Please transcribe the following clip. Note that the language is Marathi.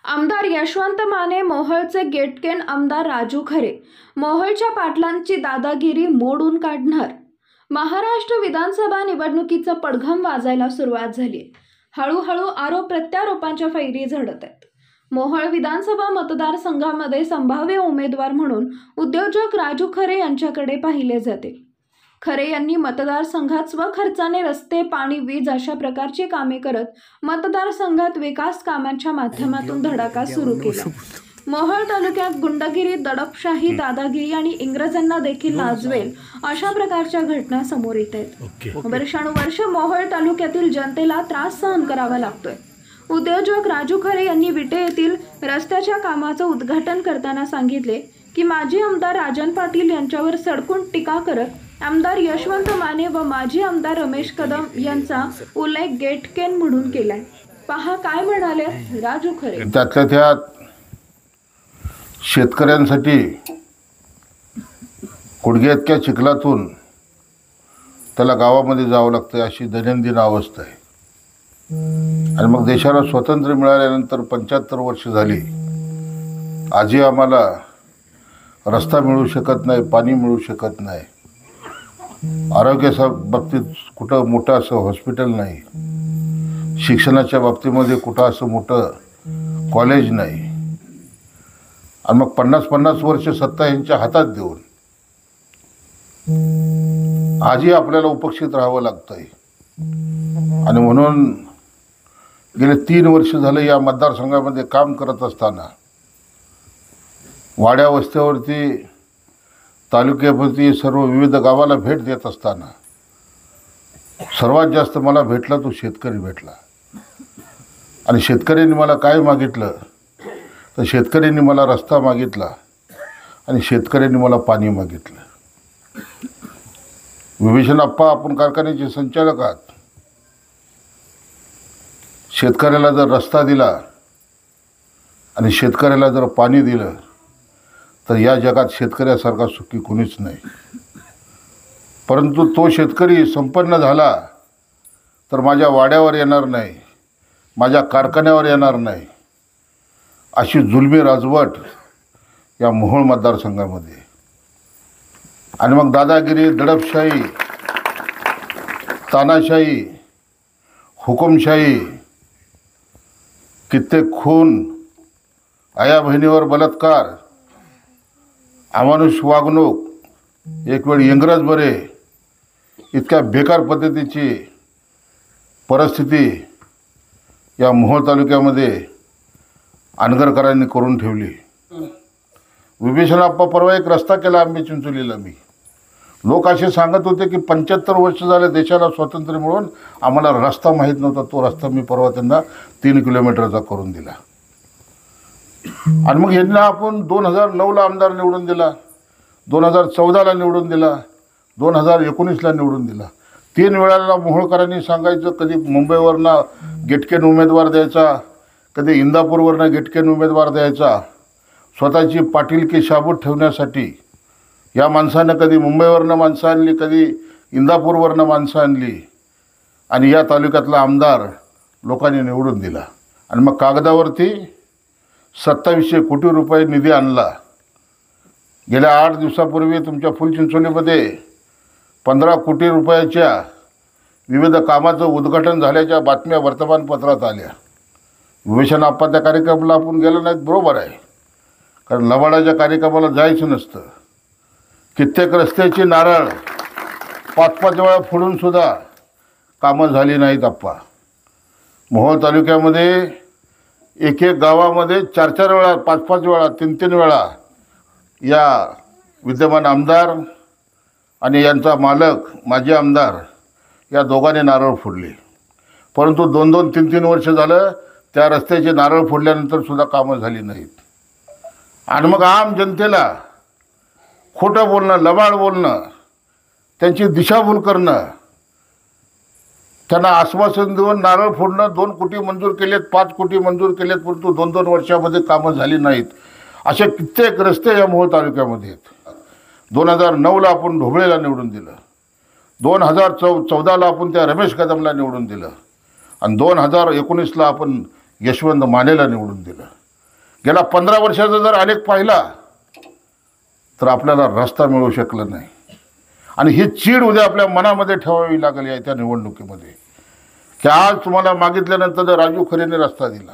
आमदार यशवंत माने मोहोळचे गेटकेन आमदार राजू खरे मोहोळच्या पाटलांची दादागिरी मोडून काढणार. महाराष्ट्र विधानसभा निवडणुकीचा पडघम वाजायला सुरुवात झाली. हळूहळू आरोप प्रत्यारोपांच्या फैरी झडत आहेत. मोहोळ विधानसभा मतदारसंघामध्ये संभाव्य उमेदवार म्हणून उद्योजक राजू खरे यांच्याकडे पाहिले जाते. खरे यांनी मतदारसंघात स्वखर्चाने रस्ते, पाणी, वीज अशा प्रकारची कामे करत मतदारसंघात विकास कामांच्या माध्यमातून धडाका सुरू केला. मोहोळ तालुक्यात गुंडगिरी, दडपशाही, दादागिरी आणि इंग्रजांना देखील लाजवेल अशा प्रकारच्या घटना समोर येत आहेत. वर्षानुवर्ष मोहोळ तालुक्यातील जनतेला त्रास सहन करावा लागतोय. उद्योजक राजू खरे यांनी विटे येथील रस्त्याच्या कामाचं उद्घाटन करताना सांगितले की माजी आमदार राजन पाटील यांच्यावर सडकून टीका करत आमदार यशवंत माने व माजी आमदार रमेश कदम यांचा उल्लेख गेटकेन म्हणून केलाय. पहा काय म्हणाले राजू खरे. त्यातल्या त्यात शेतकऱ्यांसाठी गुडघ्या इतक्या चिखलातून त्याला गावामध्ये जावं लागतं अशी दैनंदिन अवस्था आहे. आणि मग देशाला स्वातंत्र्य मिळाल्यानंतर 75 वर्ष झाली, आजही आम्हाला रस्ता मिळू शकत नाही, पाणी मिळू शकत नाही, आरोग्याच्या बाबतीत कुठं मोठं असं हॉस्पिटल नाही, शिक्षणाच्या बाबतीमध्ये कुठं असं मोठं कॉलेज नाही. आणि मग 50-50 वर्ष सत्ता यांच्या हातात देऊन आजही आपल्याला उपेक्षित राहावं लागतंय. आणि म्हणून गेले 3 वर्ष झाले या मतदारसंघामध्ये काम करत असताना वाड्या वस्त्यावरती, तालुक्यावरती, सर्व विविध गावाला भेट देत असताना सर्वात जास्त मला भेटला तो शेतकरी भेटला. आणि शेतकऱ्यांनी मला काय मागितलं तर शेतकऱ्यांनी मला रस्ता मागितला आणि शेतकऱ्यांनी मला पाणी मागितलं. विभीषण आप्पा, आपण कारखान्याचे संचालक आहात. शेतकऱ्याला जर रस्ता दिला आणि शेतकऱ्याला जर पाणी दिलं तर या जगात शेतकऱ्यासारखा सुखी कोणीच नाही. परंतु तो शेतकरी संपन्न झाला तर माझ्या वाड्यावर येणार नाही, माझ्या कारखान्यावर येणार नाही, अशी जुलमी राजवट या मोहोळ मतदारसंघामध्ये. आणि मग दादागिरी, दडपशाही, तानाशाही, हुकुमशाही, कित्येक खून, आया बहिणीवर बलात्कार, अमानुष वागणूक, एक वेळ इंग्रज बरे, इतक्या बेकार पद्धतीची परिस्थिती या मोहोळ तालुक्यामध्ये अनगरकरांनी करून ठेवली. विभीषण आप्पा, परवा एक रस्ता केला आंबे चिंचोलीला. मी लोक असे सांगत होते की 75 वर्ष झाले देशाला स्वातंत्र्य मिळून आम्हाला रस्ता माहीत नव्हता. तो रस्ता मी परवा त्यांना 3 किलोमीटरचा करून दिला. आणि मग यांना आपण 2009ला आमदार निवडून दिला, 2014ला निवडून दिला, 2019ला निवडून दिला. 3 वेळाला मोहोळकरांनी सांगायचं, कधी मुंबईवरनं गेटकेन उमेदवार द्यायचा, कधी इंदापूरवरनं गेटकेन उमेदवार द्यायचा. स्वतःची पाटीलकी शाबूत ठेवण्यासाठी या माणसानं कधी मुंबईवरनं माणसं आणली, कधी इंदापूरवरनं माणसं आणली आणि या तालुक्यातला आमदार लोकांनी निवडून दिला. आणि मग कागदावरती 2700 कोटी रुपये निधी आणला. गेल्या 8 दिवसापूर्वी तुमच्या फुलचिंचोलीमध्ये 15 कोटी रुपयाच्या विविध कामाचं उद्घाटन झाल्याच्या बातम्या वर्तमानपत्रात आल्या. विभीषण आप्पा, त्या कार्यक्रमाला आपण गेलो नाहीत, बरोबर आहे, कारण लबाडाच्या कार्यक्रमाला जायचं नसतं. कित्येक रस्त्याची नारळ 5-5 वेळा फोडूनसुद्धा कामं झाली नाहीत आप्पा. मोहोळ तालुक्यामध्ये एक गावामध्ये 4-4 वेळा, 5-5 वेळा, 3-3 वेळा या विद्यमान आमदार आणि यांचा मालक माजी आमदार या दोघांनी नारळ फोडले. परंतु 2-2, 3-3 वर्ष झालं त्या रस्त्याचे नारळ फोडल्यानंतर सुद्धा कामं झाली नाहीत. आणि मग आम जनतेला खोटं बोलणं, लबाड बोलणं, त्यांची दिशाभूल करणं, त्यांना आश्वासन देऊन नारळ फोडणं, 2 कोटी मंजूर केलेत, 5 कोटी मंजूर केलेत, परंतु 2-2 वर्षामध्ये कामं झाली नाहीत. असे कित्येक रस्ते या मोहोळ तालुक्यामध्ये आहेत. 2009ला आपण ढोबळेला निवडून दिलं, 2014ला आपण त्या रमेश कदमला निवडून दिलं आणि 2019ला आपण यशवंत मानेला निवडून दिलं. गेल्या 15 वर्षाचा जर आलेख पाहिला तर आपल्याला रस्ता मिळू शकला नाही. आणि ही चीड उद्या आपल्या मनामध्ये ठेवावी लागली आहे त्या निवडणुकीमध्ये, की आज तुम्हाला मागितल्यानंतर राजू खरेने रस्ता दिला.